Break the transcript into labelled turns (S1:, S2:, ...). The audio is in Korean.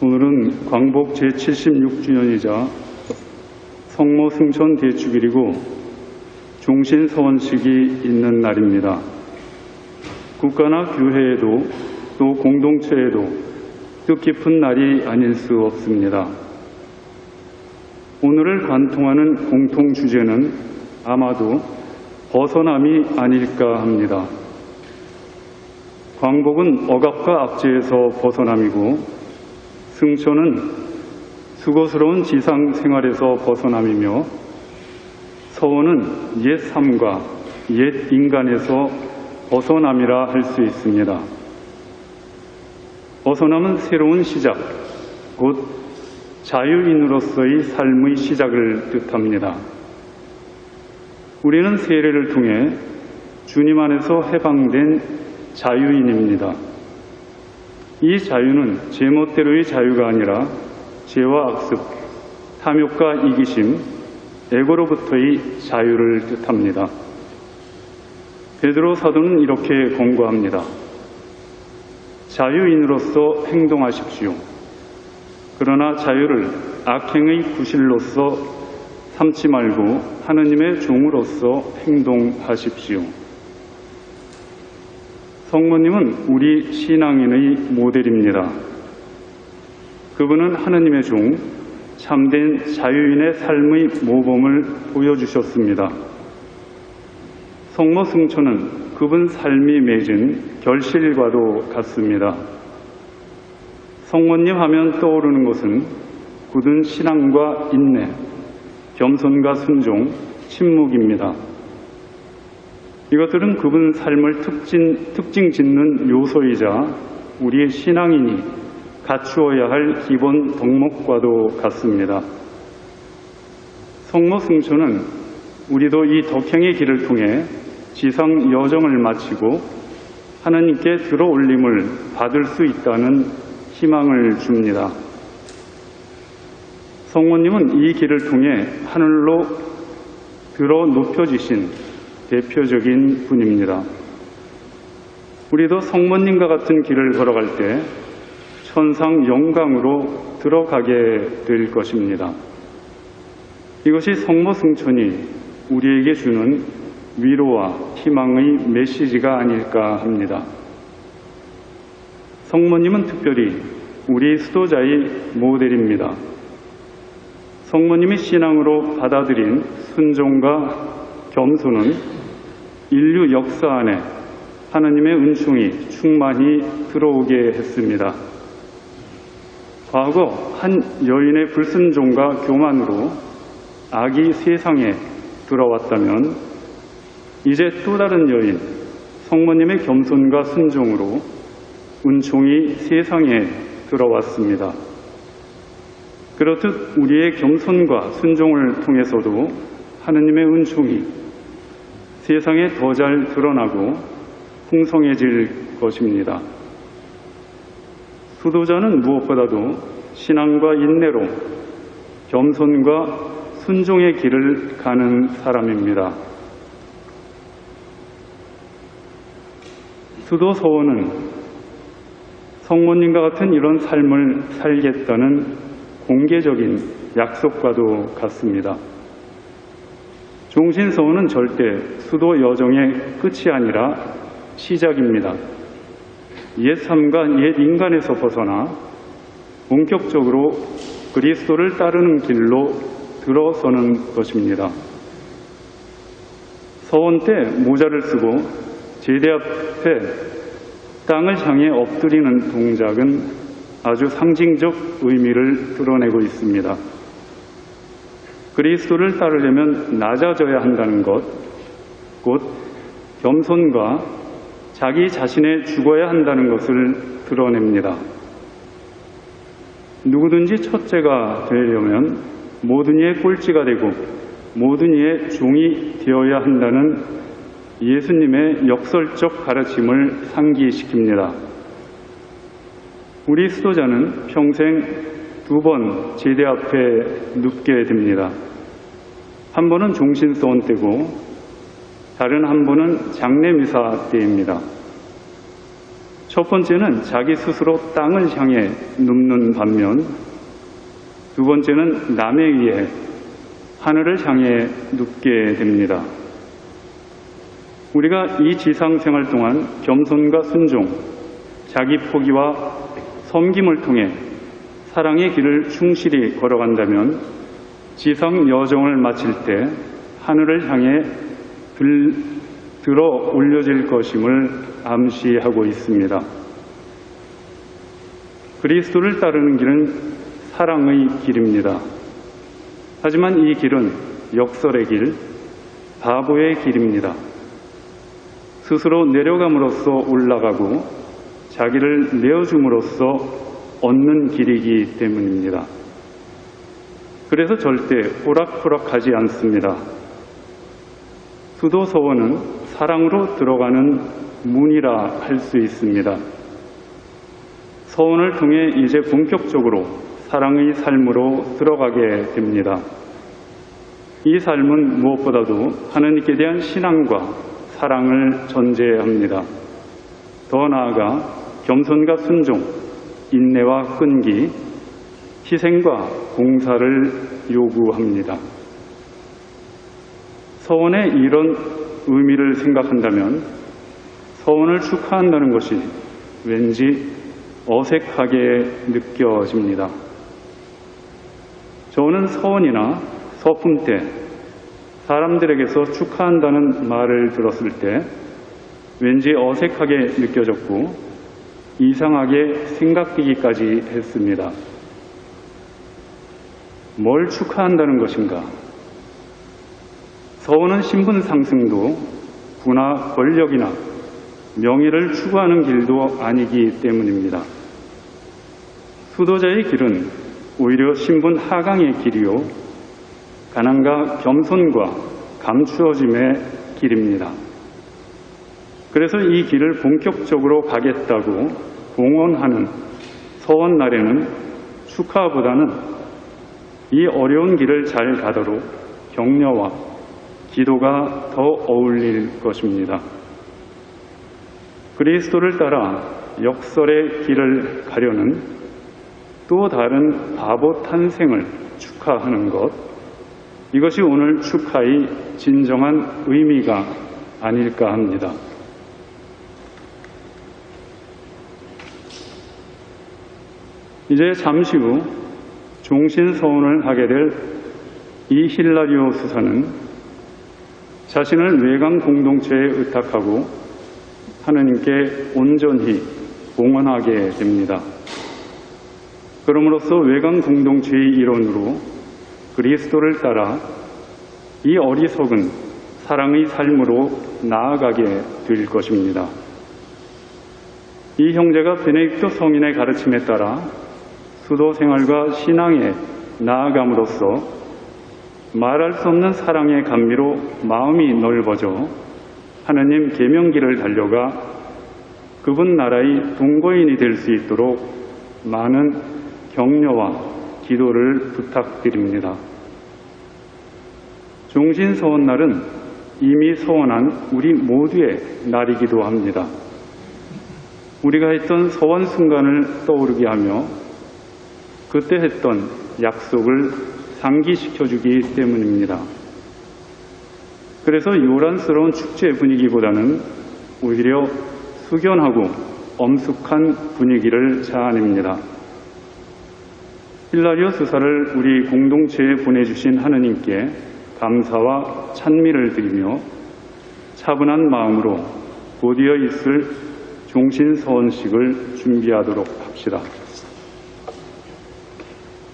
S1: 오늘은 광복 제76주년이자 성모 승천 대축일이고 종신서원식이 있는 날입니다. 국가나 교회에도 또 공동체에도 뜻깊은 날이 아닐 수 없습니다. 오늘을 관통하는 공통 주제는 아마도 벗어남이 아닐까 합니다. 광복은 억압과 압제에서 벗어남이고 승천은 수고스러운 지상 생활에서 벗어남이며 서원은 옛 삶과 옛 인간에서 벗어남이라 할 수 있습니다. 벗어남은 새로운 시작, 곧 자유인으로서의 삶의 시작을 뜻합니다. 우리는 세례를 통해 주님 안에서 해방된 자유인입니다. 이 자유는 제멋대로의 자유가 아니라 죄와 악습, 탐욕과 이기심, 에고로부터의 자유를 뜻합니다. 베드로 사도는 이렇게 권고합니다. 자유인으로서 행동하십시오. 그러나 자유를 악행의 구실로서 삼지 말고 하느님의 종으로서 행동하십시오. 성모님은 우리 신앙인의 모델입니다. 그분은 하느님의 종, 참된 자유인의 삶의 모범을 보여주셨습니다. 성모 승천은 그분 삶이 맺은 결실과도 같습니다. 성모님 하면 떠오르는 것은 굳은 신앙과 인내, 겸손과 순종, 침묵입니다. 이것들은 그분 삶을 특징 짓는 요소이자 우리의 신앙인이 갖추어야 할 기본 덕목과도 같습니다. 성모 승천은 우리도 이 덕행의 길을 통해 지상 여정을 마치고 하나님께 들어올림을 받을 수 있다는 희망을 줍니다. 성모님은 이 길을 통해 하늘로 들어 높여지신 대표적인 분입니다. 우리도 성모님과 같은 길을 걸어갈 때 천상 영광으로 들어가게 될 것입니다. 이것이 성모 승천이 우리에게 주는 위로와 희망의 메시지가 아닐까 합니다. 성모님은 특별히 우리 수도자의 모델입니다. 성모님이 신앙으로 받아들인 순종과 겸손은 인류 역사 안에 하나님의 은총이 충만히 들어오게 했습니다. 과거 한 여인의 불순종과 교만으로 악이 세상에 들어왔다면 이제 또 다른 여인, 성모님의 겸손과 순종으로 은총이 세상에 들어왔습니다. 그렇듯 우리의 겸손과 순종을 통해서도 하느님의 은총이 세상에 더 잘 드러나고 풍성해질 것입니다. 수도자는 무엇보다도 신앙과 인내로 겸손과 순종의 길을 가는 사람입니다. 수도 서원은 성모님과 같은 이런 삶을 살겠다는 공개적인 약속과도 같습니다. 종신서원은 절대 수도 여정의 끝이 아니라 시작입니다. 옛 삶과 옛 인간에서 벗어나 본격적으로 그리스도를 따르는 길로 들어서는 것입니다. 서원 때 모자를 쓰고 제대 앞에 땅을 향해 엎드리는 동작은 아주 상징적 의미를 드러내고 있습니다. 그리스도를 따르려면 낮아져야 한다는 것, 곧 겸손과 자기 자신에 죽어야 한다는 것을 드러냅니다. 누구든지 첫째가 되려면 모든 이의 꼴찌가 되고 모든 이의 종이 되어야 한다는 예수님의 역설적 가르침을 상기시킵니다. 우리 수도자는 평생 2번 제대 앞에 눕게 됩니다. 한 번은 종신서원 때고 다른 한 번은 장례미사 때입니다. 첫 번째는 자기 스스로 땅을 향해 눕는 반면 두 번째는 남에 의해 하늘을 향해 눕게 됩니다. 우리가 이 지상생활 동안 겸손과 순종, 자기 포기와 섬김을 통해 사랑의 길을 충실히 걸어간다면 지상 여정을 마칠 때 하늘을 향해 들어 올려질 것임을 암시하고 있습니다. 그리스도를 따르는 길은 사랑의 길입니다. 하지만 이 길은 역설의 길, 바보의 길입니다. 스스로 내려감으로써 올라가고 자기를 내어줌으로써 얻는 길이기 때문입니다. 그래서 절대 호락호락하지 않습니다. 수도 서원은 사랑으로 들어가는 문이라 할 수 있습니다. 서원을 통해 이제 본격적으로 사랑의 삶으로 들어가게 됩니다. 이 삶은 무엇보다도 하나님께 대한 신앙과 사랑을 전제합니다. 더 나아가 겸손과 순종, 인내와 끈기, 희생과 봉사를 요구합니다. 서원의 이런 의미를 생각한다면 서원을 축하한다는 것이 왠지 어색하게 느껴집니다. 저는 서원이나 서품 때 사람들에게서 축하한다는 말을 들었을 때 왠지 어색하게 느껴졌고 이상하게 생각되기까지 했습니다. 뭘 축하한다는 것인가? 서원은 신분 상승도 부나 권력이나 명예를 추구하는 길도 아니기 때문입니다. 수도자의 길은 오히려 신분 하강의 길이요 가난과 겸손과 감추어짐의 길입니다. 그래서 이 길을 본격적으로 가겠다고 공언하는 서원 날에는 축하보다는 이 어려운 길을 잘 가도록 격려와 기도가 더 어울릴 것입니다. 그리스도를 따라 역설의 길을 가려는 또 다른 바보 탄생을 축하하는 것, 이것이 오늘 축하의 진정한 의미가 아닐까 합니다. 이제 잠시 후 종신서원을 하게 될 이 hilari오 수사는 자신을 외강 공동체에 의탁하고 하느님께 온전히 봉헌하게 됩니다. 그럼으로써 외강 공동체의 일원으로 그리스도를 따라 이 어리석은 사랑의 삶으로 나아가게 될 것입니다. 이 형제가 베네딕토 성인의 가르침에 따라 수도 생활과 신앙에 나아감으로써 말할 수 없는 사랑의 감미로 마음이 넓어져 하느님 계명길을 달려가 그분 나라의 동거인이 될 수 있도록 많은 격려와 기도를 부탁드립니다. 종신서원날은 이미 서원한 우리 모두의 날이기도 합니다. 우리가 했던 서원 순간을 떠오르게 하며 그때 했던 약속을 상기시켜주기 때문입니다. 그래서 요란스러운 축제 분위기보다는 오히려 숙연하고 엄숙한 분위기를 자아냅니다. hilari오 수사를 우리 공동체에 보내주신 하느님께 감사와 찬미를 드리며 차분한 마음으로 곧이어 있을 종신서원식을 준비하도록 합시다.